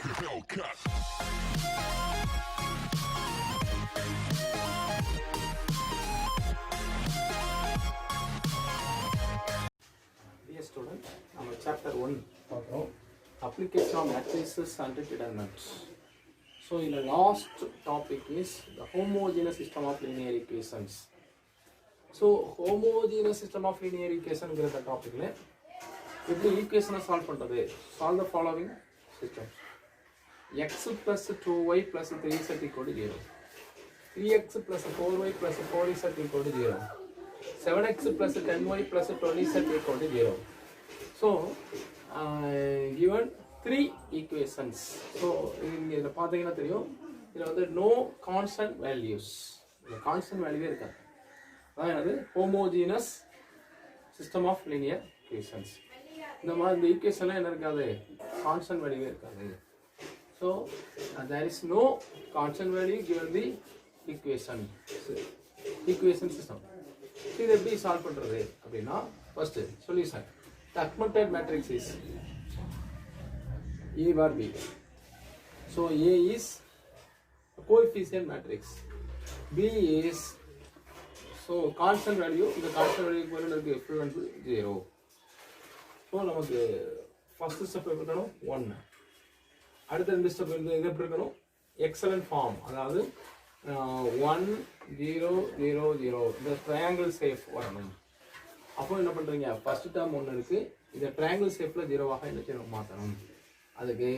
Hellcat. Dear student, நம்ம chapter 1 பார்க்குறோம். Application of matrices and determinants. So, in the last topic is the homogeneous system of linear equations. So, homogeneous system of linear equation ங்கிற டாபிக்ல எப்படி ஈக்குவேஷனை solve பண்றது? Solve the following systems. X plus 2y plus 3z equal to 0. 3x plus 4y plus 4z equal to 0. 7x plus 10y plus 20z equal to 0. So, given 3 equations. So, இதில் பார்த்தீங்கன்னா தெரியும், இதில் வந்து no constant values. இதில் constant value இருக்காது. அதான் என்னது homogeneous system of linear equations. இந்த மாதிரி இந்த ஈக்குவேஷன்லாம் என்ன இருக்காது, constant value இருக்காது. So, there is no constant value given the equation system. இது எப்படி சால்வ் பண்றது அப்படின்னா, first solution. The augmented matrix is A bar B. So A is coefficient matrix, B is so constant value. இந்த constant value equal to full and full 0. So நமக்கு first step எப்படி இருக்கணும் 1. அடுத்த ரெண்டு ஸ்டெப் இது எப்படி இருக்கணும், எக்ஸலன்ட் ஃபார்ம், அதாவது 1 0 0 0 இந்த ட்ரையாங்கிள் ஷேப் வரணும். அப்போ என்ன பண்ணுறீங்க, ஃபர்ஸ்ட் டேர்ம் ஒன்று இருக்குது, இதை ட்ரையாங்கிள் ஷேப்பில் 0வாக என்ன செய்யணும், மாற்றணும். அதுக்கு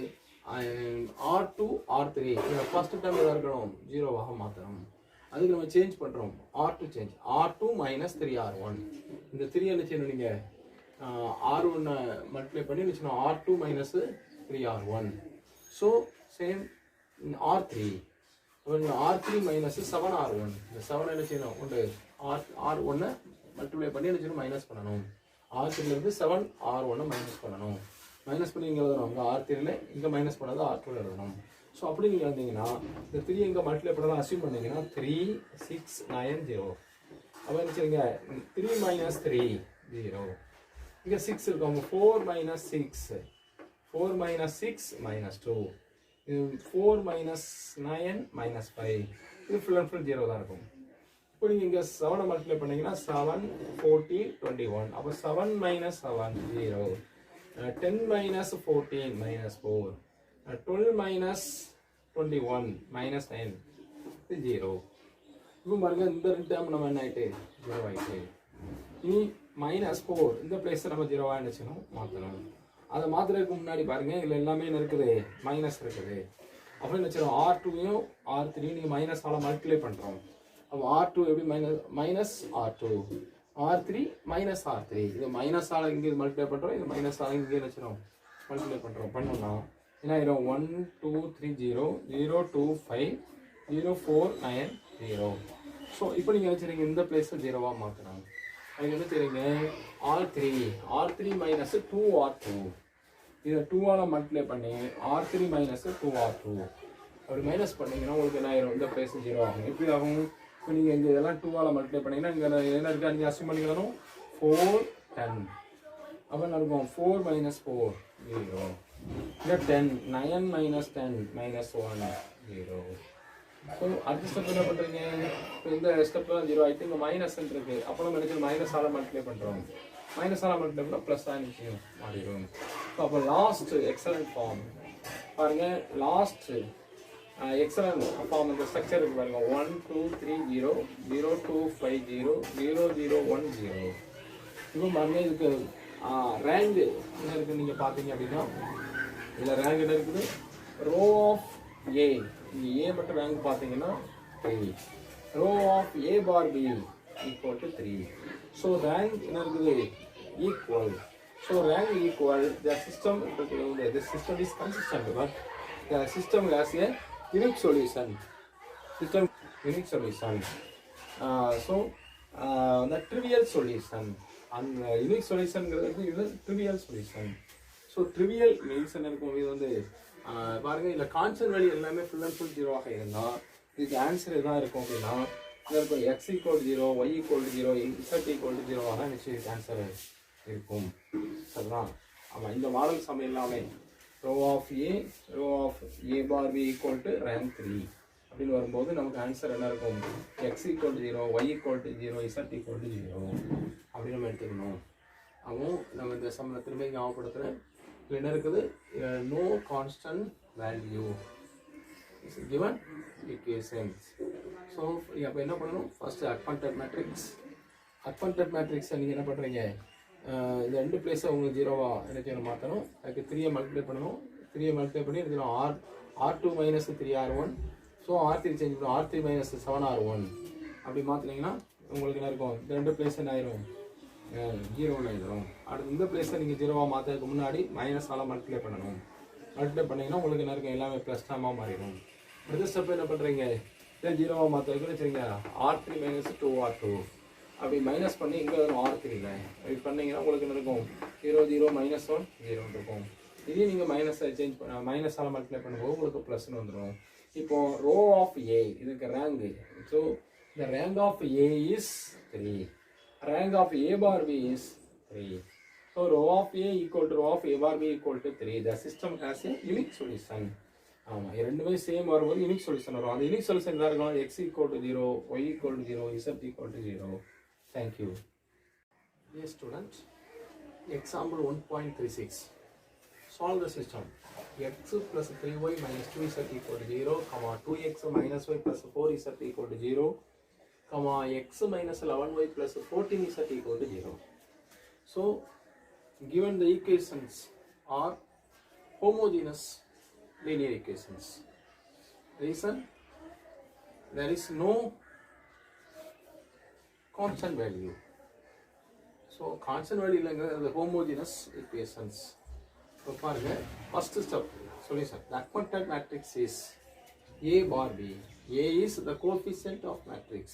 R2 R3 இந்த ஃபர்ஸ்ட் டேர்ம் எதாக இருக்கணும் 0வாக மாற்றணும். அதுக்கு நம்ம சேஞ்ச் பண்ணுறோம், R2 change, R2 minus 3R1. இந்த 3 என்ன செய்யணும், நீங்கள் R1 மல்டிப்ளை பண்ணி என்ன செய்யணும், R2 minus 3R1. So, same in R3. When R3 minus 7R1. The 7 என்ன செய்யணும், உண்டு R1 மல்டிப்ளை பண்ணி என்ன செய்யணும், மைனஸ் பண்ணணும். R3 இருந்து 7R1 மைனஸ் பண்ணணும். மைனஸ் பண்ணி இங்கே எழுதணும், இங்கே R3ல இங்கே மைனஸ் பண்ணது R2 எழுதணும். ஸோ அப்படி நீங்கள் வந்தீங்கன்னா இந்த 3 இங்கே மல்டிப்ளை பண்ணலாம் அசியூம் பண்ணீங்கன்னா 3 6 9 0. அப்போ என்ன செய்யுங்க, 3 மைனஸ் 3 0. இங்கே 6 இருக்கும், 4 minus 6 4 minus 6 minus 2. 4 minus 9 minus 5. இது full and full 0 தான் இருக்கும். இப்போ நீங்கள் இங்கே 7 மல்டிப்ளை பண்ணீங்கன்னா 7 14 21. அப்போ 7 minus 7 0. 10 minus 14 minus 4. 12 minus 21 minus 9 இது 0. இப்போ பாருங்க, இந்த ரெண்டு டேர்ம் நம்ம என்ன ஆகிட்டு 0 ஆகிட்டு. இனி மைனஸ் 4 இந்த பிளேஸை நம்ம 0வாக என்ன செய்யணும், மாற்றணும். அதை மாத்திரக்கு முன்னாடி பாருங்க, இதில் எல்லாமே என்ன இருக்குது, மைனஸ் இருக்குது. அப்புறம் என்ன செய்யறோம், R2யும் R3யும் நீங்கள் மைனஸ் ஆல மல்டிப்ளை பண்ணுறோம். அப்போ R2 எப்படி minus R2, R3 minus R3. இது மைனஸ் ஆல இங்கே மல்டிப்ளை பண்ணுறோம், இது மைனஸ் ஆல இங்கே என்ன செய்யறோம், மல்டிப்ளை பண்ணுறோம். பண்ணோம்னா என்ன ஆயிரும், 1 2 3 0 0 2 5 0 4 9 0. ஸோ இப்போ நீங்கள் என்ன செய்றீங்க, இந்த பிளேஸை 0வாக மாற்றணும். அதுக்கு என்ன செய்றீங்க, R3 மைனஸ் 2R2. இதை 2ஆல் மல்டிப்ளை பண்ணி R3 மைனஸ் 2R2 அப்படி மைனஸ் பண்ணிங்கன்னா உங்களுக்கு என்ன ஆயிரும், இந்த பிளேஸ் 0 ஆகும். எப்படி ஆகும், இப்போ நீங்கள் இங்கே இதெல்லாம் 2ஆல் மல்டிப்ளை பண்ணிங்கன்னா இங்கே என்ன இருக்கா, நீங்கள் அசியூம் பண்ணிக்கணும் 4 10. அப்போ என்ன இருக்கும், 4 மைனஸ் 4 0. இங்கே 10 9 மைனஸ் 10 மைனஸ் 1 0. ஸோ அடுத்த ஸ்டெப் என்ன பண்ணுறீங்க, இப்போ இந்த ஸ்டெப்பில் 0 ஆகிட்டு இங்கே மைனஸ் இருக்குது. அப்போ நம்ம நினைச்சு மைனஸ் ஆல மல்டிப்ளை பண்ணுறோம், மைனஸ் ஆல மல்டிப்ளை பண்ணால் ப்ளஸ் தான் நிச்சயம் மாறிடும். ஸோ அப்போ லாஸ்ட் எக்ஸலன்ட் ஃபார்ம் பாருங்கள், லாஸ்ட் எக்ஸலன்ட் ஃபார்ம் இந்த ஸ்ட்ரக்சர் இருக்குது பாருங்கள், 1 2 3 0 0 2 5 0 0 0 1 0. இப்போ பாருங்கள், இதுக்கு ரேங்க் என்ன இருக்குது நீங்கள் பார்த்தீங்க அப்படின்னா, இதில் ரேங்க் என்ன இருக்குது, ரோ ஆஃப் ஏ, இங்கே ஏ மட்டும் ரேங்க் பார்த்தீங்கன்னா 3, rho of A bar B equal to 3. So rank என்ன இருக்குது, equal. So rank equal, the system is consistent, but the system has a unique solution. System unique solution. So the trivial solution, அந்த unique சொல்யூஷன்ங்கிறது இது trivial solution. So trivial means என்ன இருக்கும், இது வந்து பாருங்கள், இல்லை கான்ஸ்டன்ட் வேல்யூ எல்லாமே ஃபுல் அண்ட் ஃபுல் 0வாக இருந்தால் இதுக்கு ஆன்சர் எதாக இருக்கும் அப்படின்னா, இதில் இருக்கும் x = 0 y = 0 z = 0 நிச்சயம் ஆன்சர் இருக்கும். சரிதான். ஆமாம், இந்த மாடல் சம் எல்லாமே row of A bar B equal to rank 3 அப்படின்னு வரும்போது நமக்கு ஆன்சர் என்ன இருக்கும்? x equal to 0, y equal to 0, z equal to 0 அப்படி நம்ம எடுத்துக்கணும். அப்போ நம்ம இந்த சம்மளை திரும்ப ஞாபகப்படுத்துகிறேன். இதில் என்ன இருக்குது? No constant value is given equations. So அப்போ என்ன பண்ணணும்? First அக்வான்டட் matrix. அக்வான்டட் மேட்ரிக்ஸை நீங்கள் என்ன பண்ணுறீங்க? இந்த ரெண்டு பிளேஸை உங்களுக்கு ஜீரோவா என்ன செய்யணும்? மாற்றணும். அதுக்கு 3 மல்டிப்ளை பண்ணணும். 3 மல்டிப்ளை பண்ணி எடுத்துக்கணும். R2 minus 3R1. So R3 change பண்ணும். R3 மைனஸ் 7R1 அப்படி மாற்றினீங்கன்னா உங்களுக்கு என்ன இருக்கும்? இந்த ரெண்டு பிளேஸ் என்ன ஆயிரும்? ஜீரோன்னு ஆயிடும். அடுத்து இந்த பிளேஸை நீங்கள் ஜீரோவாக மாற்றதுக்கு முன்னாடி மைனஸால் மல்டிப்ளை பண்ணணும். மல்டிப்ளை பண்ணிங்கன்னா உங்களுக்கு என்ன இருக்கும்? எல்லாமே ப்ளஸ் டேமாக மாறிடும். அடுத்த ஸ்டெப் என்ன பண்ணுறீங்க? இதை ஜீரோவாக மாற்றதுக்கு வச்சுருங்க. R3 மைனஸ் 2R2 அப்படி மைனஸ் பண்ணி இங்கே வரும் R3ல அப்படி பண்ணிங்கன்னா உங்களுக்கு என்ன இருக்கும்? 0 0 மைனஸ் 1 0 இருக்கும். இதையும் நீங்கள் மைனஸை சேஞ்ச் பண்ண மைனஸால் மல்டிப்ளை பண்ணும்போது உங்களுக்கு ப்ளஸ்ன்னு வந்துடும். இப்போ ரோ ஆஃப் ஏ இதுக்கு rank. So the rank of A is 3. Rank of A bar B is 3. So rho of A equal to rho of A bar B equal to 3. The system has a unique solution. ஆமாம், ரெண்டுமே same வரும்போது unique solution வரும். அந்த unique solution தான் இருக்கும். x equal to 0, y equal to 0, z equal to 0. Thank you. Dear student, example 1.36. Solve the system. X plus 3y minus 2z equal to 0, 2x minus y plus 4z equal to 0, x minus 11y plus 14z equal to 0. So, given the equations are homogeneous linear equations. Reason? There is no constant value. So constant value இல்லைங்கிறது the homogeneous equations. இப்போ பாருங்க, first step solution. The augmented matrix is A bar B. A is the coefficient of matrix.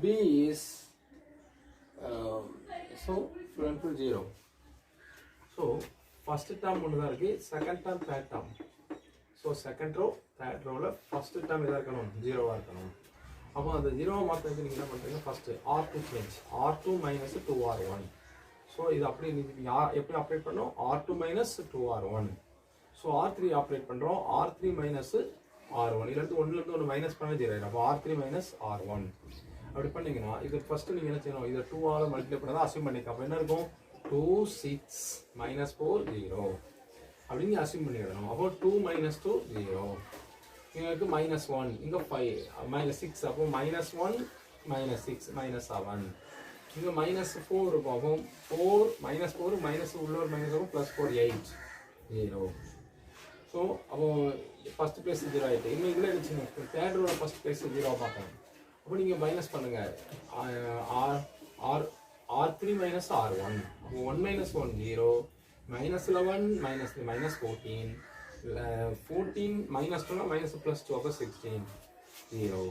B is so full 0. So first term ஒன்று தான் இருக்கு, second term, third term. So second row, third rowல first term எதாக இருக்கணும்? 0வா இருக்கணும். அப்போ அந்த 0வா மாற்றுறதுக்கு நீங்கள் என்ன பண்ணுறீங்க? First R2 change. R2 minus 2R1. So இது அப்படி நீங்கள் எப்படி ஆப்ரேட் பண்ணோம்? R2 minus 2R1. So R3 operate பண்ணுறோம். R3 minus R1. இதில் ஒன்றுலேருந்து ஒன்று மைனஸ் பண்ண 0 ஆகிடும். அப்போ R3 மைனஸ் R1 அப்படி பண்ணிங்கன்னா இது ஃபஸ்ட்டு நீங்கள் என்ன செய்யணும்? இதை 2ஆல் மல்டிப்ளை பண்ணால் அசியூம் பண்ணிக்க. அப்போ என்ன இருக்கும்? 2 6 மைனஸ் 4 0 அப்படின்னு அசியூம் பண்ணிடணும். அப்போ 2 மைனஸ் 2 0. இங்கே மைனஸ் 1, இங்கே 5 மைனஸ் 6. அப்போ மைனஸ் 1 மைனஸ் 6 மைனஸ் 7. இங்கே மைனஸ் 4 இருக்கும். அப்போ 4 மைனஸ் 4 மைனஸ் உள்ள ஒரு மைனஸ் வரும் ப்ளஸ் 4 8 0. ஸோ அப்போ ஃபஸ்ட் பிளேஸ் 0 ஆகிட்டு. இன்னும் இதில் இருந்துச்சுங்க தேர்ட் ரோட ஃபஸ்ட் பிளேஸ் 0 பார்த்தோம். அப்போ நீங்கள் மைனஸ் பண்ணுங்கள். R3 minus R1. அப்போ 1 minus 1 0 minus 11 minus 3 minus 14 14 minus 2 minus plus 2 அப்போ 16 0.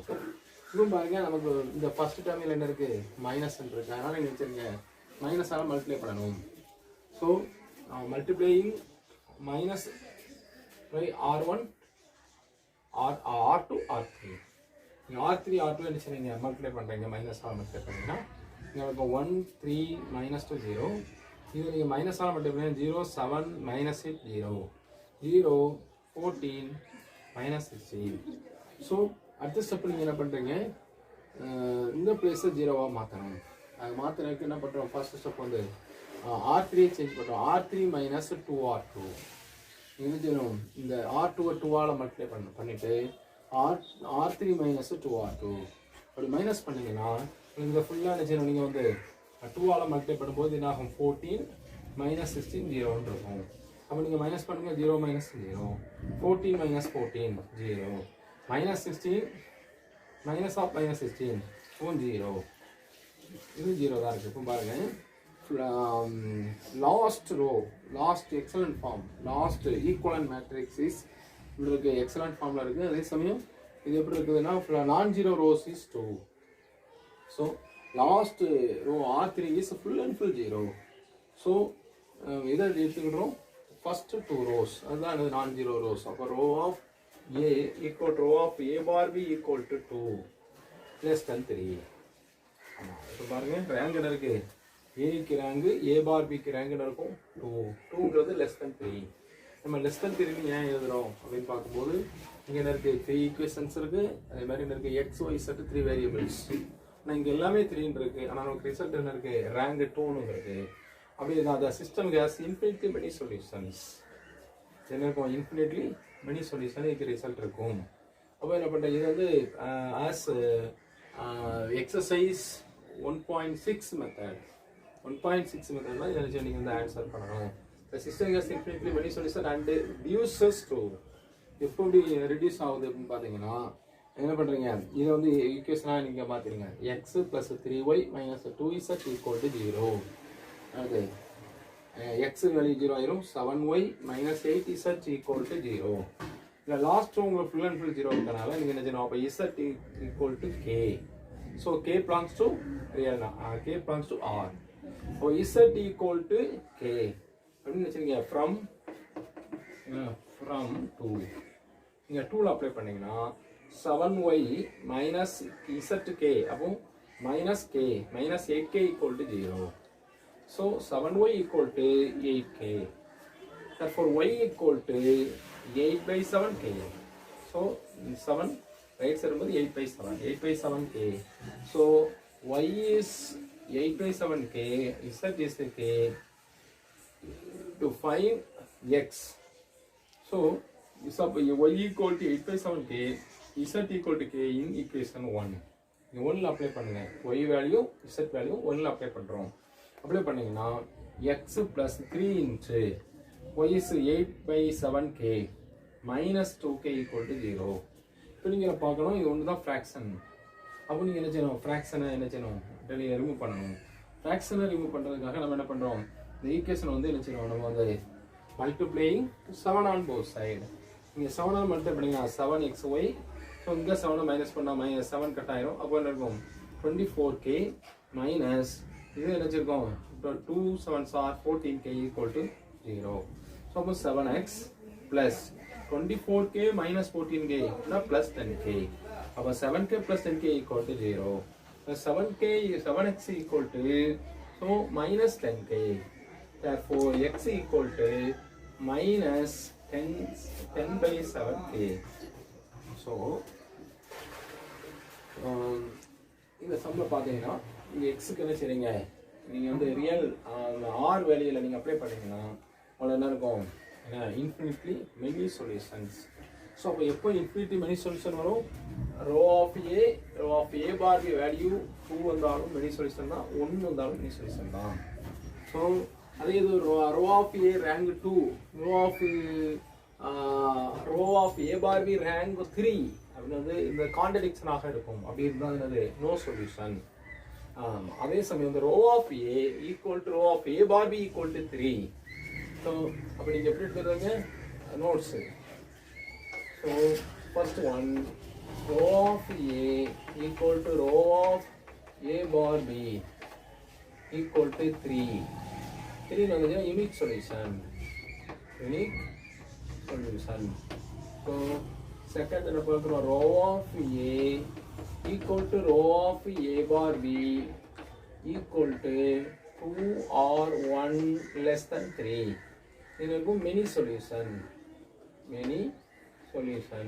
இப்போ பாருங்க, நமக்கு இந்த ஃபர்ஸ்ட் டேர்மில் என்ன இருக்குது? மைனஸ் இருக்குது. அதனால் நீங்கள் வச்சுருங்க மைனஸால் மல்டிப்ளை பண்ணணும். So multiplying minus by R1 R2 R3. நீங்கள் R3 R2 என்ன செய்றீங்க? மல்டிப்ளை பண்ணுறீங்க. மைனஸால் மல்டிப்ளை பண்ணிங்கன்னா உங்களுக்கு 1 3 மைனஸ் 2 0. இது நீங்கள் மைனஸால் மல்டிப்ளை பண்ணி 0 7 மைனஸ் 8 0 0 14 மைனஸ் 16. ஸோ அடுத்த ஸ்டெப் நீங்கள் என்ன பண்ணுறீங்க? இந்த பிளேஸை 0வாக மாற்றணும். அது மாற்றினதுக்கு என்ன பண்ணுறோம்? ஃபர்ஸ்ட் ஸ்டெப் வந்து R3 சேஞ்ச் பண்ணுறோம். R3 minus 2R2. என்ன செய்யணும்? இந்த R2 2ஆல் மல்டிப்ளை பண்ணிவிட்டு R3 மைனஸ் 2R2 அப்படி மைனஸ் பண்ணிங்கன்னா இந்த ஃபுல்லாக என்ன செய்யணும்? நீங்கள் வந்து 2ஆல் மல்டிப்ளை பண்ணும்போது என்ன ஆகும்? 14 மைனஸ் 16 0ன்னு இருக்கும். அப்போ நீங்கள் மைனஸ் பண்ணுங்கள். 0 minus 0 14 minus 14 0 minus 16 minus of minus 16 0. இது 0 தான் இருக்குது. இப்போ பாருங்கள், last row last excellent form last equivalent matrix is இப்படி இருக்குது. எக்ஸலண்ட் ஃபார்மில் இருக்குது. அதே சமயம் இது எப்படி இருக்குதுன்னா non zero rows is 2. So last row R3 is full and full 0. So இதை எடுத்துக்கிட்டோம் ஃபர்ஸ்ட் 2 rows. அதுதான் நான் ஜீரோ ரோஸ். அப்போ rho of A equal to row of A bar B equal to 2 less than 3. ஆமாம், இப்போ பாருங்கள் rank என்ன இருக்குது? ஏக்கு ரேங்கு A bar Bக்கு ரேங்க் என்ன இருக்கும்? 2. 2ங்கிறது less than 3. நம்ம லெஸ் தென் 3 ஏன் எழுதுறோம் அப்படின்னு பார்க்கும்போது இங்கே என்ன இருக்குது 3 ஈக்குவேஷன்ஸ் இருக்குது. அதே மாதிரி என்ன இருக்குது எக்ஸ் ஒய் செட் 3 வேரியபிள்ஸ். ஆனால் இங்கே எல்லாமே 3 இருக்குது. ஆனால் நமக்கு ரிசல்ட் என்ன இருக்குது ரேங்க் 2ன்னு இருக்குது. அப்படி அந்த system has infinitely many solutions என்ன இருக்கும் இன்ஃபினிட்லி மெனி சொல்யூஷன் இதுக்கு ரிசல்ட் இருக்கும். அப்போ என்ன பண்ணுறேன் இது வந்து ஆஸ் எக்ஸசைஸ் 1.6 மெத்தட் 1.6 மெத்தட்னா இதை வச்சு நீங்கள் வந்து ஆன்சர் பண்ணணும். The system has infinitely many solutions and reduces to எப்படி ரெடியூஸ் ஆகுது அப்படின்னு பார்த்தீங்கன்னா என்ன பண்ணுறீங்க இதை வந்து ஈக்குவேஷனாக நீங்கள் பார்த்துருங்க X plus 3y minus 2z equal to 0. அது எக்ஸ் வேல்யூ 0 ஆயிரும் 7y minus 8z equal to 0. இல்லை லாஸ்ட் உங்களுக்கு ஃபுல் அண்ட் ஃபுல் 0 இருக்கனால நீங்கள் என்ன செய்யணும் அப்போ z equal to k. So k belongs to real k belongs to r. இப்போ z ஈக்குவல் டு k அப்படின்னு வச்சுருங்க ஃப்ரம் 2 நீங்கள் 2ல் அப்ளை பண்ணிங்கன்னா 7y மைனஸ் zk அப்போ minus k minus 8k equal to 0. So 7y equal to 8k. therefore y equal to 8/7k. So 7 right side வரும்போது 8/7k. So y is 8/7k, z is k. To find x, so y equal to 8/7k, z equal to k in equation 1. You 1 apply பண்ணுங்க y value z value 1 apply பண்றோம். apply பண்ணீங்கன்னா x plus 3 into y is 8/7k minus 2k equal to 0. இப்போ நீங்க பார்க்கணும் இது ஒன்று தான் fraction. அப்போ நீங்க என்ன செய்யணும் ஃப்ராக்ஷனை என்ன செய்யணும் ரிமூவ் பண்ணணும். ஃப்ராக்ஷனை ரிமூவ் பண்ணுறதுக்காக நம்ம என்ன பண்ணுறோம் இந்த ஈக்குவேஷன் வந்து என்ன செய்யணும் நம்ம வந்து மல்டிப்ளையிங் 7 on both side. நீங்கள் 7 ஆல் மல்டிப்ளை பண்ணிங்கன்னா 7xy. ஸோ இங்கே 7 மைனஸ் பண்ணால் -7 கட் ஆயிரும். அப்போ என்ன இருக்கும் 24k மைனஸ் இது என்ன வச்சுருக்கோம் 2 7s are 14k equal to 0. So அப்போ 7x plus 24k minus 14k plus 10k. அப்போ 7k plus 10k equal to 0. 7x equal to so minus 10k. Therefore x equal to minus 10/7k. So இந்த சம்ல பார்த்தீங்கன்னா இங்க xக்கு என்ன செய்றீங்க நீங்க வந்து real r வேல்யூல நீங்க அப்ளை பண்ணீங்கன்னா உங்களுக்கு என்ன இருக்கும் infinitely many solutions. So அப்போ எப்போ infinity many solution வரும் row of a bar value 2 வந்தாலும் many solution தான் 1 வந்தாலும் many solution தான். So அதே இது row of a rank 2 row of a bar rank 3 அப்படின்னா வந்து இந்த கான்ட்ரடிக்ஷன் ஆக இருக்கும். அப்படி இருந்தால் என்னது no solution. அதே சமயம் இந்த row of a equal to row of a bar b equal to 3. So அப்படி நீங்க எப்படி எடுத்துறீங்க notes. So first one row of a equal to row of a bar b equal to 3. 3 வந்து unique solution. So second என்ன பார்க்கிறோம் row of a equal to row of a bar b equal to 2 or 1 less than 3. This will be many solution.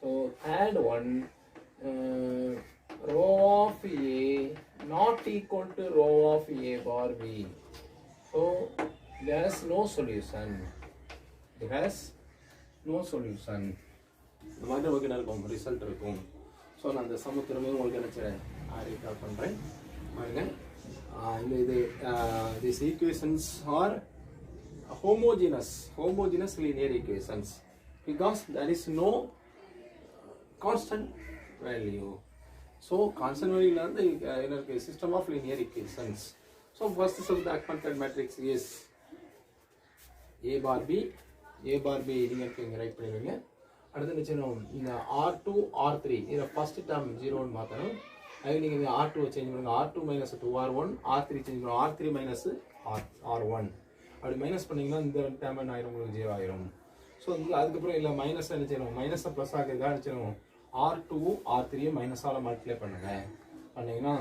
So third one row of a not equal to row of a bar b. So there is no solution. The மாதிரி நமக்கு என்ன இருக்கும் result இருக்கும். So நான் அந்த சமத்துவமே உங்களுக்கு நினச்சேன் recall பண்ணுறேன் பாருங்க. இது these equations are homogeneous linear equations because there is no constant value. So constant value is a system of linear equations. So first subtracted matrix is a bar b நீங்க right பண்ணுவீங்க. அடுத்து என்ன செய்யணும் இந்த r2 r3 இத first term 0 ன்னு மாத்தணும். அதுக்கு நீங்க இந்த r2 சேஞ்ச் பண்ணுங்க r2 - 2r1 r3 சேஞ்ச் பண்ணுங்க r3 - r1 அப்படி மைனஸ் பண்ணீங்கன்னா இந்த டேர்ம் என்ன ஆயிரும் உங்களுக்கு 0 ஆயிரும். ஸோ அதுக்கு அப்புறம் இல்ல மைனஸ் என்ன செய்யணும் மைனஸ் பிளஸ் ஆகிறதுக்காக என்ன செய்யணும் r2 r3 மைனஸால மல்டிப்ளை பண்ணுங்க. பண்ணீங்கன்னா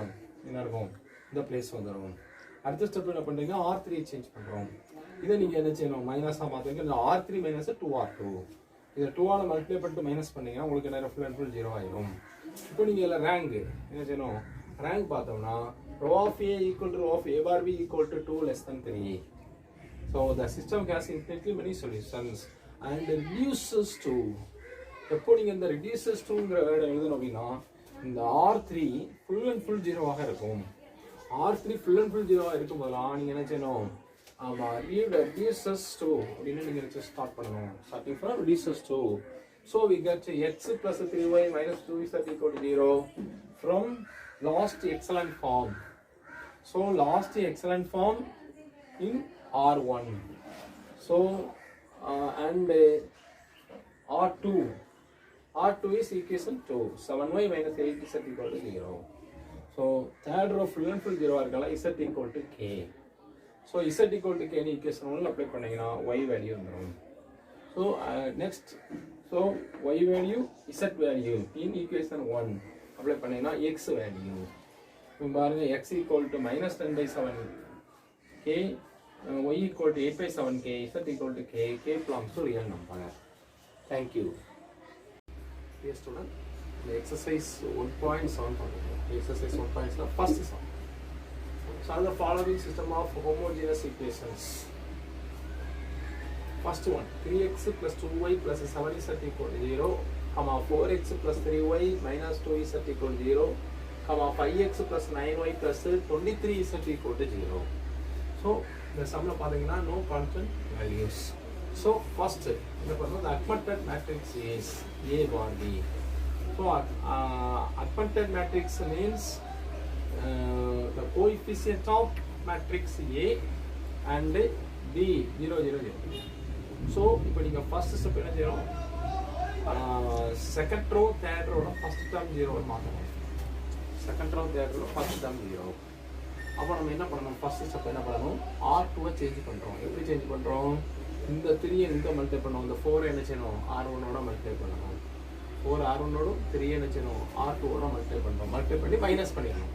என்ன இருக்கும் இந்த பிளேஸ் வந்துடும். அடுத்த ஸ்டெப் என்ன பண்றீங்க r3 சேஞ்ச் பண்றோம். இதை நீங்கள் என்ன செய்யணும் மைனஸாக மாற்றுங்க. இல்லை R3 மைனஸ் 2R2 இதை 2ஆல் மல்டிப்ளை பண்ணிட்டு மைனஸ் பண்ணிங்கன்னா உங்களுக்கு என்ன ஃபுல் அண்ட் ஃபுல் 0 ஆயிடும். இப்போ நீங்கள் இதில் ரேங்க் என்ன செய்யணும், ரேங்க் பார்த்தோம்னா rho of A equal to rho of A bar B equal to 2 less than 3. So the system has infinitely many solutions and reduces to. எப்போ நீங்கள் இந்த reduces toங்கிற வேர்டை எழுதணும் அப்படின்னா இந்த R3 ஃபுல் அண்ட் ஃபுல் 0ஆக இருக்கும். R3 ஃபுல் அண்ட் ஃபுல் 0ஆக இருக்கும் போதெல்லாம் நீங்கள் என்ன செய்யணும், ஆமாம் reduces to அப்படின்னு நீங்கள் ஸ்டார்ட் பண்ணணும். Starting from reduces to. So we get x plus 3y minus 2z equal to 0 from last excellent form. So last excellent form in R1. So and R2. R2 is equation 2. 7y minus 8z equal to 0. So third row full and full 0 இருக்கல z equal to k. So z equal to k ni equation 1 apply பண்ணீங்கன்னா y value வந்துரும். So next, so y value z value in equation 1 apply பண்ணீங்கன்னா x value. இப்போ பாருங்க x equal to minus 10 by 7 k, y equal to 8 by 7 k, z equal to k, k belongs to real number. Thank you. Dear student, the exercise 1.7 exercise 1.7 first sum. Solve the following system of homogeneous equations. First one, 3x plus 2y plus 7z equal to 0, 4x plus 3y minus 2z equal to 0, 5x plus 9y plus 23z equal to 0. So the sum la pathina no constant values. So first the augmented matrix is A bar B. So augmented matrix means the coefficient of matrix A and B 0 0 0. So இப்போ நீங்க first step என்ன செய்யணும், second row third ரோட first term 0 மாத்தணும். Second row third row first term 0. அப்போ நம்ம என்ன பண்ணணும், ஃபர்ஸ்ட் ஸ்டெப் என்ன பண்ணணும், R2 சேஞ்ச் பண்றோம். எப்படி சேஞ்ச் பண்றோம், இந்த 3 இங்க மல்டிப்ளை பண்ணுவோம், இந்த 4 என்ன செய்யணும் R1 ஓட மல்டிப்ளை பண்ணணும். 4 R1 ஓட 3 என்ன செய்யணும் R2 ஓட மல்டிப்ளை பண்றோம். மல்டிப்ளை பண்ணி மைனஸ் பண்ணிடணும்.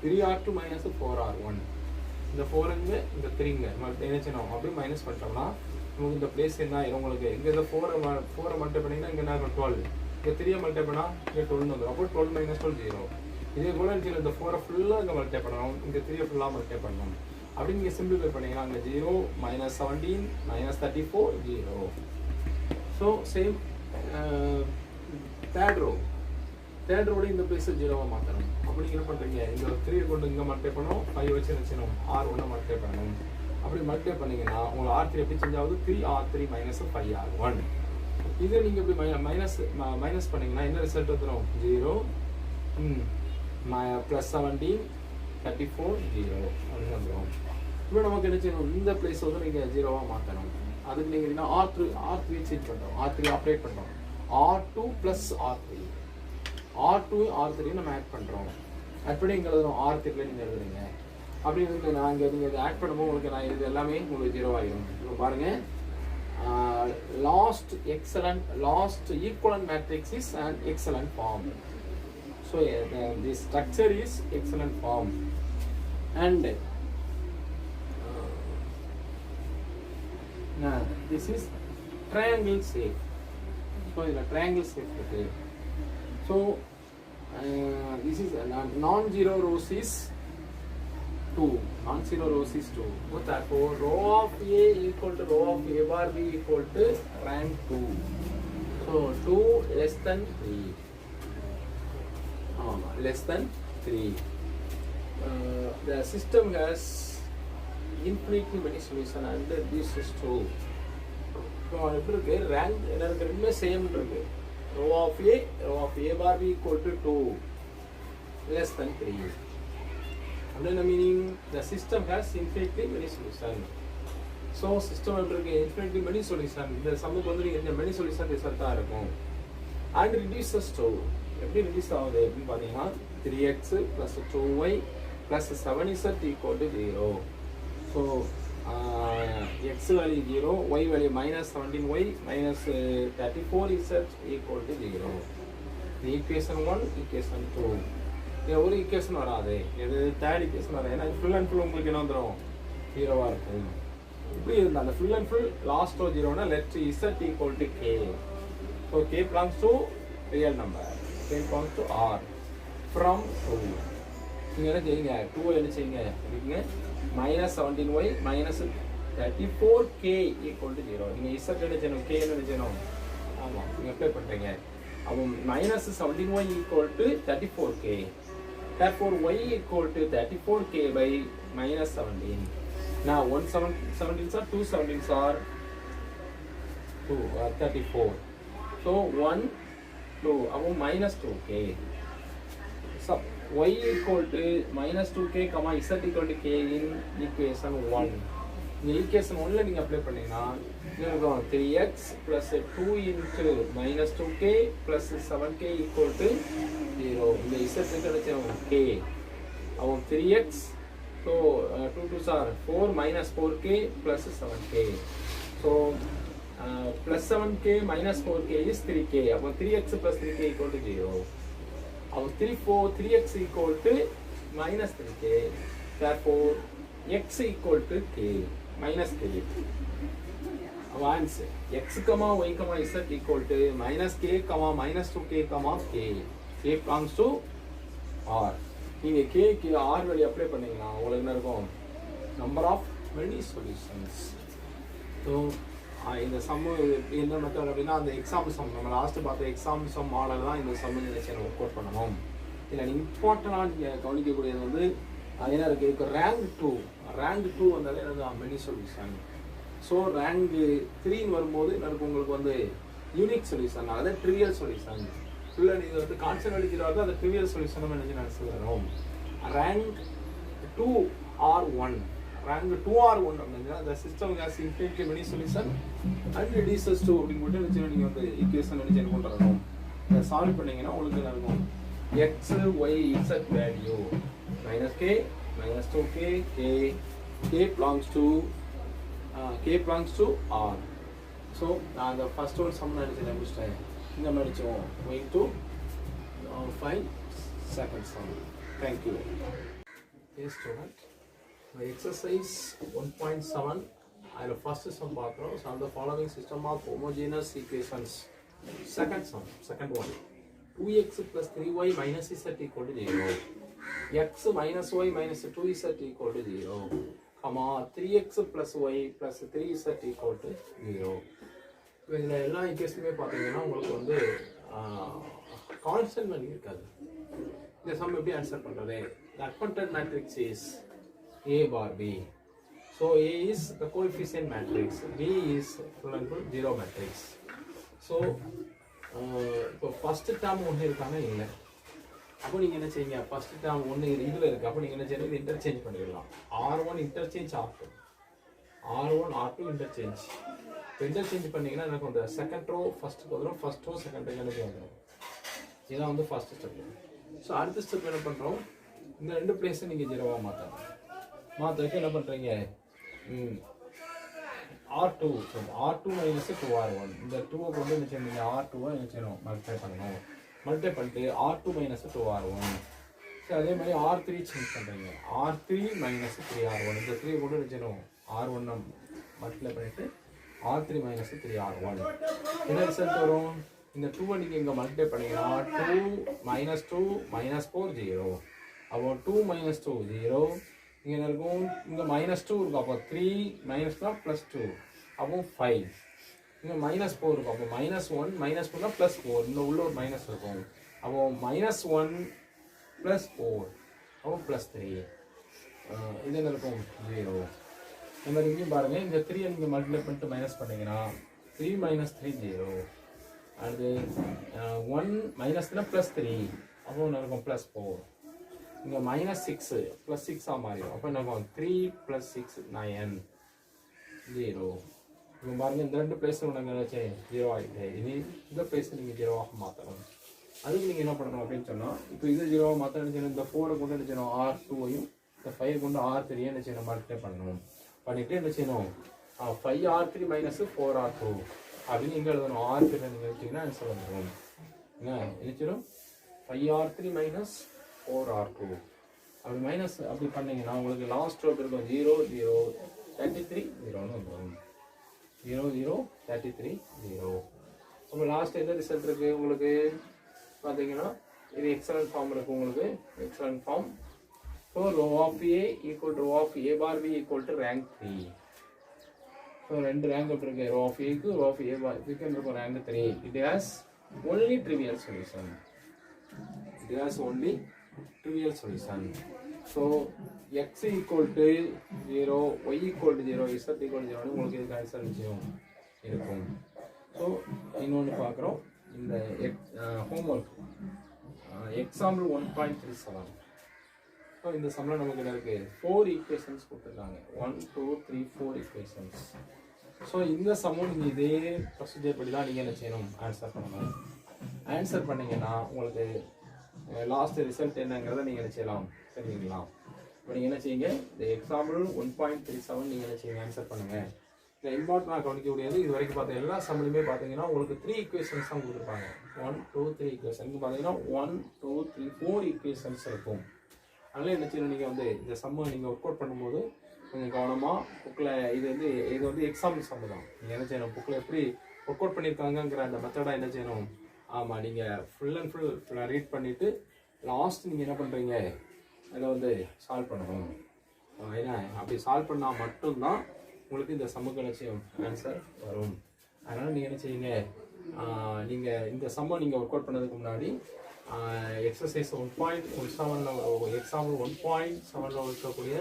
3R2 minus 4R1. இந்த 4 இங்க இந்த 3 இங்க என்ன செய்யணும் அப்படியே மைனஸ் பண்ணிட்டோம்னா உங்களுக்கு இந்த பிளேஸ் என்ன ஆயிரும், உங்களுக்கு இங்க இந்த 4 மல்டிப்ளை பண்ணீங்கன்னா இங்க என்ன இருக்கும் 12, இங்க 3 மல்டிப்ளை பண்ணா இங்க 12 வந்துரும். அப்போ 12 minus 12 0. இதே போல இந்த 4 ஃபுல்லா இங்க மல்டிப்ளை பண்ணணும், இங்க 3 ஃபுல்லா மல்டிப்ளை பண்ணணும். அப்படி நீங்க சிம்பிளிஃபை பண்ணீங்கன்னா அங்க 0 minus 17 minus 34 0. So same third row ரோட இந்த பிளேஸ் 0வா மாத்தணும். அப்படி என்ன பண்றீங்க, இந்த 3 கொண்டு இங்க மல்டிப்ளை பண்ணனும், 5 வச்சு என்ன செய்யணும் R1 மல்டிப்ளை பண்ணனும். அப்படி மல்டிப்ளை பண்ணீங்கன்னா உங்களுக்கு R3 எப்படி சேஞ்ச் ஆகுது, 3R3 minus 5R1. இது நீங்க இப்படி மைனஸ் பண்ணீங்கன்னா என்ன ரிசல்ட் வந்துரும் 0 plus 17 34 0 அப்படி வந்துரும். இப்போ நமக்கு என்ன செய்யணும், இந்த பிளேஸ் வந்து நீங்க 0வா மாத்தணும். அதுக்கு நீங்க என்ன R3 சேஞ்ச் பண்றோம், R3 ஆபரேட் பண்றோம். R2 plus R3 R3 நம்ம ஆட் பண்றோம். ஆட் பண்ணி இங்க எழுதுறோம், R3 ல நீங்க எழுதுறீங்க. அப்படி வந்து நான் இங்க நீங்க ஆட் பண்ணும்போது உங்களுக்கு நான் இது எல்லாமே உங்களுக்கு 0 ஆயிடும். இப்போ பாருங்க, last equivalent matrix is an excellent form. So the structure is excellent form and this is triangle shape. So the triangle shape இருக்கு. So this is non-zero rows is 2. Non-zero rows is 2. So therefore row of A equal to row of A bar B equal to rank 2. So 2 less than 3. Less than 3. The system has infinitely many solutions and this is true. So எப்படி இருக்கு, rank என்ன இருக்கு, ரெண்டுமே same இருக்கு. Row of A bar B equal to 2 less than 3. And then the meaning, the system has infinitely many solutions. So system எப்படி இருக்கு, infinitely many solutions. இந்த சம்முக்கு வந்து நீங்க இந்த many solution ரிசல்ட்டா இருக்கும். And reduces to, எப்படி reduce ஆகுது அப்படின்னு பாத்தீங்கன்னா 3x plus 2y plus 7z equal to 0. So x value 0, y value minus 17y minus 34z equal to 0. The equation 1, equation 2. இது ஒரு ஈக்குவேஷன் வராது, இது தேர்ட் ஈக்குவேஷன் வராது. ஏன்னா ஃபுல் அண்ட் ஃபுல் உங்களுக்கு என்ன வந்துடும் 0வா இருக்கும். இப்படி இருந்தால் அந்த full and full last row ஜீரோனா let Z equal to K. So K belongs to real number, K belongs to R from 2. நீங்கள் என்ன செய்யுங்க, 2 என்ன செய்யுங்க இருக்கீங்க -17y -34k ஈக்குவல் டு 0. நீங்கள் இசட் என்ன செய்யணும், கே என்ன செய்யணும், ஆமாம் நீங்கள் அப்ளை பண்ணுறீங்க. அப்போ -17y equal to 34k. Therefore y equal to 34k by -17. Now 17s are 2 17s are 34. So 1 2 above -2k. So y equal to -2k comma z equal to k in equation 1. இந்த equation 1ல நீங்க apply பண்ணீங்கன்னா இருக்கும் 3x plus 2 into -2k plus 7k equal to 0. இந்த z கிடைச்சோம் k. அப்போ 3x so 2 2s are 4 minus 4k plus 7k. So plus 7k minus 4k is 3k. அப்போ 3x plus 3k equal to 0. அப்போ 3x equal to minus 3k. Therefore x equal to k minus k. Our answer x comma y comma z equal to minus k comma minus 2k comma k. K belongs to r. நீங்கள் k க்கு r value apply பண்ணீங்கன்னா உங்களுக்கு என்ன இருக்கும், number of many solutions. So இந்த sum என்ன method அப்படின்னா அந்த எக்ஸாம்பிள் சம் நம்ம லாஸ்ட்டு பார்த்த எக்ஸாம்பிள் சம் மாடல் தான் இந்த சம்மு நினைச்சு நம்ம ஒர்க் அவுட் பண்ணணும். இதில் இம்பார்ட்டண்டாக நீங்கள் கவனிக்கக்கூடியது வந்து என்ன இருக்குது, இதுக்கு ரேங்க் 2 வந்தாலே எனக்கு மெனி சொல்யூஷன். ஸோ ரேங்க் 3 வரும்போது எனக்கு உங்களுக்கு வந்து யூனிக் சொல்யூஷன், அதாவது ட்ரிவியல் சொல்யூஷன். ஃபுல்லாக இது வந்து கான்ஸ்டன்ட் வேல்யூ ஜீரோ அது ட்ரிவியல் சொல்யூஷன் நினச்சி நினச்சி வரும். ரேங்க் 2R1 அப்படின்னா the system has infinitely many solution and reduces to அப்படின்னு மட்டும் நினச்சி நீங்கள் வந்து ஈக்குவேஷன் நினச்சி என்ன பண்ணுறோம், இதை சால்வ் பண்ணிங்கன்னா உங்களுக்கு என்ன இருக்கும், x y z value -k -2k k belongs to r. So நான் அந்த ஃபர்ஸ்ட் ஒன் சம் நினச்சி முடிச்சிட்டேன். இந்த மாதிரி வச்சுவோம் going to find second sum. Thank you. Okay student, my exercise 1.7 அதில் first sum பார்க்குறோம். So the following system of homogeneous equations. Second one 2x plus 3y minus z equal to 0. x minus y minus 2z equal to 0. comma 3x plus y plus 3z equal to 0. இதில் எல்லா ஈக்குவேஷனுமே பார்த்தீங்கன்னா உங்களுக்கு வந்து constant value இருக்காது. இந்த some எப்படி answer பண்ணுறது, the adapted matrix is A bar B. So A is the coefficient matrix, B is full and full zero matrix. So இப்போ ஃபர்ஸ்ட் டேர்ம் ஒன்று இருக்காங்க இல்லை, அப்போ நீங்கள் என்ன செய்யுங்க, ஃபர்ஸ்ட் டேர்ம் ஒன்று இதில் இருக்குது, அப்போ நீங்கள் என்ன செய்யணும், இது இன்டர்சேஞ்ச் பண்ணிடலாம். R1 interchange R2 interchange. இப்போ இன்டர்சேஞ்ச் பண்ணிங்கன்னா எனக்கு அந்த செகண்ட் ரோ ஃபஸ்ட்டுக்கு வந்துடும், ஃபஸ்ட் ரோ செகண்ட் ரோ எனக்கு வந்துடும். இதுதான் வந்து ஃபர்ஸ்ட் ஸ்டெப். ஸோ அடுத்த ஸ்டெப் என்ன பண்ணுறோம், இந்த ரெண்டு பிளேஸை நீங்கள் ஜீரோவாக மாற்றுறதுக்கு என்ன பண்ணுறீங்க, R2 minus 2R1 இந்த 2 கொண்டு என்ன செய்யணும், R2 என்ன செய்யணும், மல்டிப்ளை பண்ணிட்டு R2 minus 2R1. ஸோ அதே மாதிரி R3 சேஞ்ச் பண்ணுறீங்க, R3 minus 3R1 இந்த 3 கொண்டு என்ன செய்யணும், R1 மல்டிப்ளை பண்ணிட்டு R3 minus 3R1. என்ன ரிசல்ட் வரும், இந்த 2 நீங்கள் இங்கே மல்டிப்ளை பண்ணீங்கன்னா 2 minus 2 minus 4 0. அப்போ 2 minus 2 0. இங்கே என்ன இருக்கும், இங்கே -2 இருக்கும், அப்போ 3 minus plus 2 அப்போ 5. இங்கே -4 இருக்கும், அப்போ -1 -2 +4 இந்த உள்ள ஒரு மைனஸ் இருக்கும், அப்போ -1 +4 அப்போ +3. இது என்ன இருக்கும் 0. இந்த மாதிரி இங்கேயும் பாருங்கள், இந்த 3 நீங்கள் மல்டிப்ளை பண்ணிட்டு மைனஸ் பண்ணிங்கன்னா 3 - 3 0. அது 1 மைனஸ்னா +3 அப்போ என்ன இருக்கும் +4. இங்கே -6 +6 மாறிடும், அப்போ என்ன இருக்கும் 3 + 6 9 0. இப்போ பாருங்கள் இந்த ரெண்டு பிளேஸில் உனக்கு நினச்சி 0 ஆகிட்டு, இனி இந்த பிளேஸை நீங்கள் 0ஆக மாற்றணும். அதுக்கு நீங்கள் என்ன பண்ணணும் அப்படின்னு சொன்னால், இப்போ இது 0ஆக மாற்ற நினச்சணும், இந்த 4 கொண்டு என்ன செய்யணும், R2ஐயும் இந்த 5 கொண்டு R3 என்ன செய்யணும், மல்டிப்ளை பண்ணணும். பண்ணிவிட்டு என்ன செய்யணும், 5R3 - 4R2 அப்படின்னு எங்கே எழுதணும், R3 நீங்கள் வச்சிங்கன்னா ஆன்சர் வந்துடும். என்ன எழுதிடும், 5R3 - 4R2 அப்படி மைனஸ் அப்படி பண்ணிங்கன்னா உங்களுக்கு லாஸ்ட் ரோக்கு இருக்கும் 0 0. 33 0 னு வரும். 0 0 33 0. அப்போ லாஸ்ட் என்ன ரிசல்ட் இருக்கு உங்களுக்கு பாத்தீங்கன்னா இது எக்ஸலன்ட் ஃபார்ம் இருக்கு உங்களுக்கு excellent form. So rho of A equal to rho of A bar B equal to rank 3. ஸோ ரெண்டு ரேங்க் இருக்கு ரோ ஆஃப் ஏக்கு ரோ ஆஃப் ஏ பார் பிக்கு இருக்கும் rank 3. It has only trivial solution. It has only trivial solution. So x equal to 0, y equal to 0, z equal to 0 உங்களுக்கு இதுக்கு answer நிச்சயம் இருக்கும். ஸோ இன்னொன்று பார்க்குறோம் இந்த ஹோம்ஒர்க் எக்ஸாம்பிள் 1.37. ஸோ இந்த சம்மில் நமக்கு என்ன இருக்குது 4 ஈக்குவேஷன்ஸ் கொடுத்துருக்காங்க 1 2 3 4 ஈக்குவேஷன்ஸ். ஸோ இந்த சம்மும் நீங்கள் இதே ப்ரொசீஜர் படி தான் நீங்கள் என்ன செய்யணும் ஆன்சர் பண்ணணும். ஆன்சர் பண்ணிங்கன்னா உங்களுக்கு லாஸ்ட் ரிசல்ட் என்னங்கிறத நீங்கள் என்ன செய்யலாம் தெரிஞ்சுக்கலாம். இப்போ நீங்கள் என்ன செய்யுங்க இந்த எக்ஸாம்பிள் 1.37 நீங்கள் என்ன செய்யுங்க ஆன்சர் பண்ணுங்கள். இதில் இம்பார்ட்டண்டாக கவனிக்கக்கூடியது இது வரைக்கும் பார்த்த எல்லா சம்மிலுமே பார்த்தீங்கன்னா உங்களுக்கு 3 ஈக்குவேஷன்ஸ் தான் கொடுத்துருப்பாங்க 1 2 3 ஈக்குவேஷன். இங்கே பார்த்தீங்கன்னா 1 2 3 4 ஈக்குவேஷன்ஸ் இருக்கும். அதனால் என்ன செய்யணும் நீங்கள் வந்து இந்த சம்மை நீங்கள் ஒர்க் அவுட் பண்ணும்போது கொஞ்சம் கவனமாக புக்கில் இது வந்து எக்ஸாம்பிள் சம்மு தான். நீங்கள் என்ன செய்யணும் புக்கில் எப்படி ஒர்க் அவுட் பண்ணியிருக்காங்கங்கிற அந்த மெத்தடாக என்ன செய்யணும் ஆமாம் நீங்கள் ஃபுல் அண்ட் ஃபுல் ரீட் பண்ணிவிட்டு லாஸ்ட் நீங்கள் என்ன பண்ணுறீங்க அதை வந்து சால்வ் பண்ணணும். ஏன்னா அப்படி சால்வ் பண்ணால் மட்டும்தான் உங்களுக்கு இந்த சம்முக்கு என்ன செய்யும் ஆன்சர் வரும். அதனால் நீங்கள் என்ன செய்யுங்க நீங்கள் இந்த சம்மை நீங்கள் ஒர்க் அவுட் பண்ணதுக்கு முன்னாடி எக்ஸசைஸ் 1.17 எக்ஸாம்பிள் 1.7 இருக்கக்கூடிய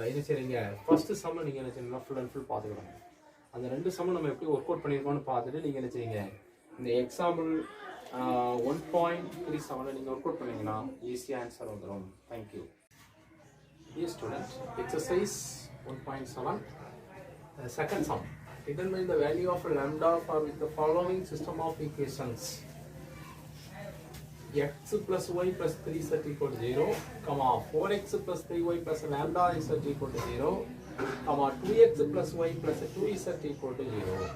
என்ன செய்றீங்க ஃபர்ஸ்ட் சம்மை நீங்கள் என்ன செய்யணும்னா ஃபுல் அண்ட் ஃபுல் பார்த்துக்கணும். அந்த ரெண்டு சம்மை நம்ம எப்படி ஒர்க் அவுட் பண்ணியிருக்கோம்னு பார்த்துட்டு நீங்கள் என்ன செய்யுங்க இந்த எக்ஸாம்பிள் 1.37 நீங்கள் ஒர்க் அவுட் பண்ணீங்கன்னா ஈஸியாக ஆன்சர் வந்துடும். Thank you. Dear student, exercise 1.7 second sum. Determine the value of lambda for with the following system of equations. X plus y plus 3z equal to 0, comma 4x plus 3y plus lambda z equal to 0, comma 2x plus y plus 2z equal to 0.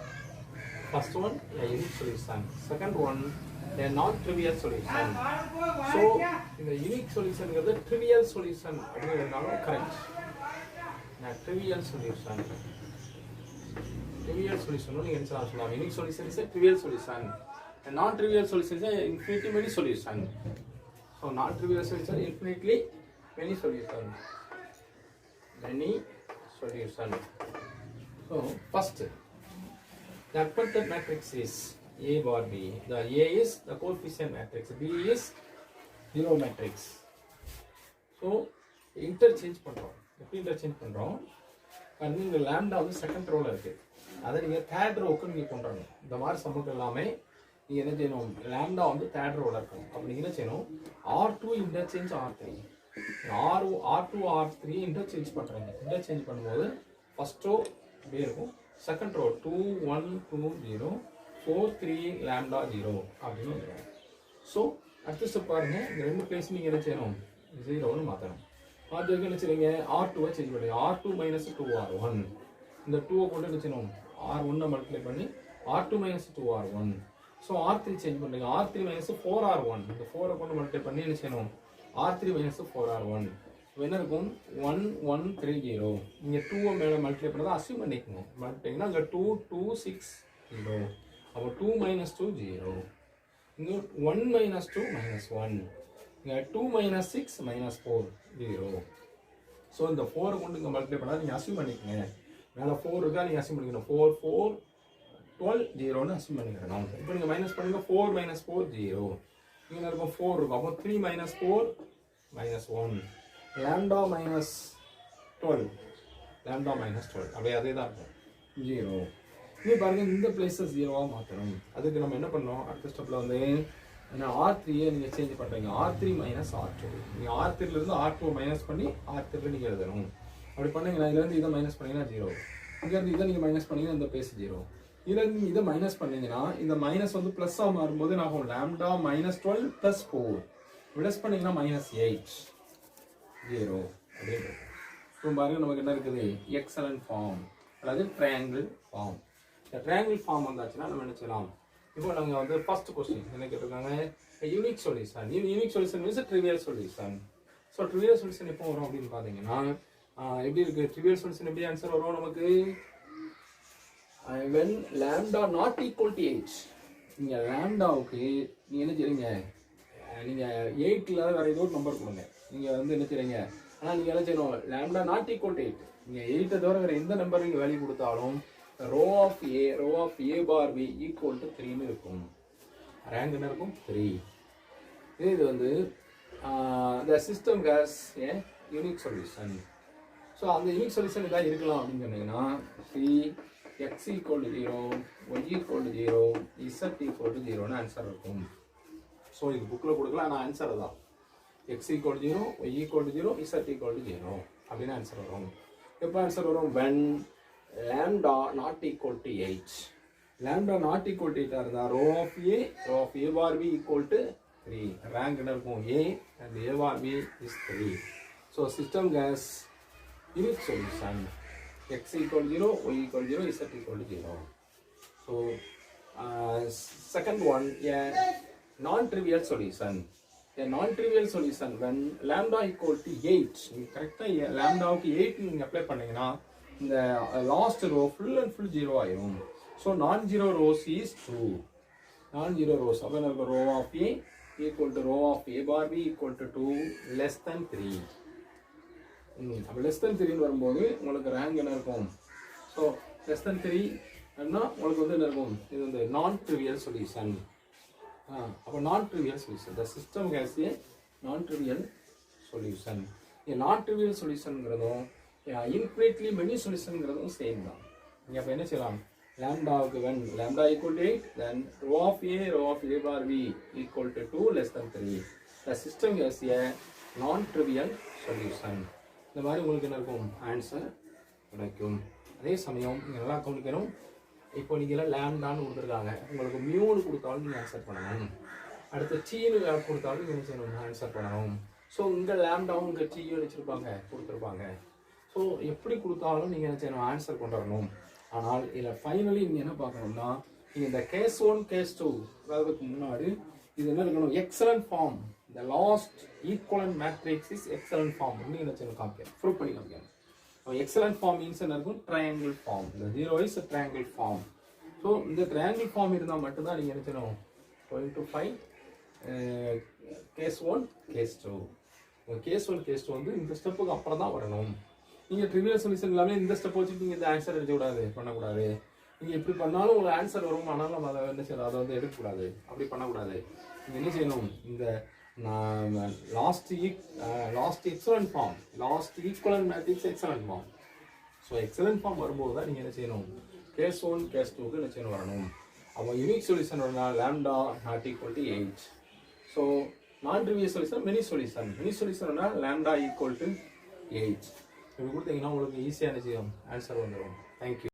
First one, a unique solution. Second one, a non-trivial solution. So, in the unique solution, the trivial solution is correct. Now, trivial solution. Trivial solution, unique solution is a trivial solution. A non-trivial solution is an infinitely many solution. So, non-trivial solution is infinitely many solution. Many solution. So, first, the adapted matrix is A bar B. The A is the coefficient matrix. B is zero matrix. So, interchange பண்றோம். எப்படி interchange பண்றோம்? அது இந்த lambda வந்து second ரோல இருக்கு. அதை நீங்க தேர்ட் ரோக்கு நீங்க கொண்டு வரணும். இந்த மாதிரி சமூகம் எல்லாமே நீங்க என்ன செய்யணும் lambda வந்து தேர்ட் ரோல இருக்கும். அப்ப நீங்க என்ன செய்யணும் R2 interchange R3. R2 R3 interchange பண்றீங்க. interchange பண்ணும்போது ஃபர்ஸ்ட் ரோ அப்படியே இருக்கும். செகண்ட் ரோ 2 1 2 0 4 3 lambda 0 அப்படின்னு வந்துடும். ஸோ அடுத்த ஸ்டெப் பாருங்க இந்த ரெண்டு பிளேஸ் நீங்கள் என்ன செய்யணும் 0ன்னு மாற்றணும். மாற்றதுக்கு என்ன செய்றீங்க R2 சேஞ்ச் பண்ணுங்க. R2 மைனஸ் 2R1 இந்த 2 கொண்டு என்ன செய்யணும் R1 மல்டிப்ளை பண்ணி R2 minus 2R1. So R3 change பண்ணுங்க. R3 மைனஸ் 4R1 இந்த 4 கொண்டு மல்டிப்ளை பண்ணி என்ன செய்யணும் R3 மைனஸ் 4R1. என்ன இருக்கும் 1 1 3 0. நீங்கள் 2 மேலே மல்டிப்ளை பண்ணதை அசியூம் பண்ணிக்கோங்க. மல்டிப்ளைங்கன்னா அங்கே 2 2 6 0. அப்போ 2 minus 2 0. இங்கே 1 minus 2 minus 1. இங்கே 2 minus 6 minus 4 0. ஸோ இந்த 4 கொண்டு இங்கே மல்டிப்ளை பண்ணால் நீங்கள் அசியூம் பண்ணிக்கோங்க. மேலே 4 இருக்கா நீங்கள் அசியூம் பண்ணிக்கணும் 4 4 12 0ன்னு அசியூம் பண்ணிக்கிறேன். இப்போ நீங்கள் மைனஸ் பண்ணுங்க 4 minus 4 0. இங்கே இருக்கும் 4 இருக்கும். அப்போ 3 minus 4 minus 1. lambda minus 12. lambda minus 12. அப்படியே அதே தான் இருக்கும் 0. இது பாருங்க இந்த பிளேஸஸ் 0வா மாற்றணும். அதுக்கு நம்ம என்ன பண்ணோம் அடுத்த ஸ்டெப்ல வந்து R3யை நீங்கள் சேஞ்ச் பண்ணுறீங்க. R3 minus R2. நீங்கள் R3லேருந்து R2 மைனஸ் பண்ணி R3 நீங்கள் எழுதணும். அப்படி பண்ணீங்கன்னா இதுலேருந்து இதை மைனஸ் பண்ணிங்கன்னா 0. இங்கேருந்து இதை நீங்கள் மைனஸ் பண்ணிங்கன்னா இந்த பிளேஸ் 0. இதுலேருந்து இதை மைனஸ் பண்ணீங்கன்னா இந்த மைனஸ் வந்து ப்ளஸ்ஸாக மாறும்போது நான் lambda மைனஸ் 12 ப்ளஸ் 4 ப்ளஸ் பண்ணிங்கன்னா மைனஸ் 8 0 அப்படின்னு. இப்போ பாருங்க நமக்கு என்ன இருக்குது எக்ஸலன்ட் ஃபார்ம் அதாவது ட்ரையாங்கிள் ஃபார்ம். இந்த ட்ரையாங்கிள் ஃபார்ம் வந்தாச்சுன்னா நம்ம என்ன செய்யலாம் இப்போ நாங்கள் வந்து ஃபர்ஸ்ட் கொஸ்டின் என்ன கேட்டிருக்காங்க unique solution. Unique solution means trivial solution. So trivial solution எப்போ வரும் அப்படின்னு பார்த்தீங்கன்னா எப்படி இருக்கு ட்ரிவியல் சொல்யூஷன் எப்படி ஆன்சர் வரும் நமக்கு when lambda not equal to 8 நீங்க லாம்டாவுக்கு நீங்க என்ன செய்றீங்க நீங்க 8ல வேற ஏதோ ஒரு நம்பர் கொடுங்க நீங்க வந்து என்ன செய்றீங்க ஆனா நீங்க என்ன செய்யணும் lambda not equal to 8 நீங்க 8 தவிர வேற எந்த நம்பர் நீங்க வேல்யூ கொடுத்தாலும் ரோ ஆஃப் a பார் b equal to 3 ன்னு இருக்கும் ரேங்க் என்ன இருக்கும் 3 இது வந்து the system has a unique solution so அந்த யூனிக் சொல்யூஷன் இதாக இருக்கலாம் அப்படின்னு சொன்னீங்கன்னா x equal to 0, y equal to 0, z equal to 0 answer இருக்கும். ஸோ இது புக்கில் கொடுக்கலாம் ஆனால் ஆன்சர் தான் x equal to 0, y equal to 0, z equal to 0 அப்படின்னு ஆன்சர் வரும். எப்போ ஆன்சர் வரும் when lambda not equal to 8. lambda not equal to 8 இருந்தால் row of a bar b equal to 3. Rank என்ன இருக்கும் a and a bar b is 3. So system has unique solution x equal to 0, y equal to 0, z equal to 0. So second one, a non-trivial solution. A non-trivial solution when lambda equal to 8. கரெக்டாக lambdaவுக்கு 8 நீங்கள் apply பண்ணீங்கன்னா இந்த last row full and full 0 ஆயிரும். So non-zero rows is 2. non-zero rows அப்போ என்ன இருக்கும் rho of a equal to row of a bar b equal to 2 less than 3. அப்போ less than 3 வரும்போது உங்களுக்கு ரேங்க் என்ன இருக்கும் ஸோ லெஸ் தென் 3 அப்படின்னா உங்களுக்கு வந்து என்ன இருக்கும் இது வந்து நான் ட்ரிவியல் சொல்யூஷன் அப்போ non trivial solution the system has a non trivial solution non trivial சொல்யூஷனுங்கிறதும் இன்ஃபினிட்லி மெனி சொல்யூஷனுங்கிறதும் சேம் தான் நீங்கள் அப்போ என்ன செய்யலாம் லாம்டாவுக்கு when lambda equal to 8 then rho of a bar b equal to 2 less than 3 the system has a non trivial solution இந்த மாதிரி உங்களுக்கு என்ன இருக்கும் ஆன்சர் கிடைக்கும். அதே சமயம் நீங்கள் நல்லா கவனிக்கணும் இப்போ நீங்கள் லேம்டான்னு கொடுத்துருக்காங்க உங்களுக்கு மியூன்னு கொடுத்தாலும் நீங்கள் ஆன்சர் பண்ணணும் அடுத்து சீனு கொடுத்தாலும் நீங்கள் என்ன செய்யணும் ஆன்சர் பண்ணணும். ஸோ இங்கே லேம்டாவும் இங்கே சீயும் வச்சுருப்பாங்க கொடுத்துருப்பாங்க ஸோ எப்படி கொடுத்தாலும் நீங்கள் என்ன செய்யணும் ஆன்சர் கொண்டு வரணும். ஆனால் இதில் ஃபைனலி நீங்கள் என்ன பார்க்கணும்னா நீங்கள் இந்த கேஸ் 1 கேஸ் 2 அதாவதுக்கு முன்னாடி இது என்ன இருக்கணும் excellent form the last equivalent matrix is excellent form நீங்க என்ன செய்யணும் காமிக்கணும் ப்ரூவ் பண்ணி காமிக்கணும். excellent form means என்ன இருக்கும் triangle form. the 0 is a triangle form. so இந்த triangle form இருந்தால் மட்டும்தான் நீங்க என்ன செய்யணும் going to find case 1 case 2 case 1 case 2 வந்து இந்த ஸ்டெப்புக்கு அப்புறம் தான் வரணும். நீங்க ட்ரிவியல் சொல்யூஷன் எல்லாமே இந்த ஸ்டெப் வச்சுட்டு நீங்க இந்த ஆன்சர் எடுக்க கூடாது பண்ணக்கூடாது. நீங்க எப்படி பண்ணாலும் உங்களுக்கு ஆன்சர் வரும் ஆனாலும் நம்ம அதை என்ன செய்யணும் அதை வந்து எடுக்கக்கூடாது அப்படி பண்ணக்கூடாது. நீங்க என்ன செய்யணும் இந்த last excellent form last equivalent matrix excellent form. So excellent form வரும்போது தான் நீங்கள் என்ன செய்யணும் கேஸ் 1 கேஸ் 2க்கு என்ன செய்யணும் வரணும். அப்போ யூனிக் சொல்யூஷன் வரணும் lambda naught equal to 8. So நான் ட்ரிவியல் சொல்யூஷன் மினி சொல்யூஷன் வரணும் லாம்டா ஈக்குவல் டு 8. இப்படி கொடுத்தீங்கன்னா உங்களுக்கு ஈஸியாக என்ன செய்யும் ஆன்சர் வந்துடும். தேங்க்யூ.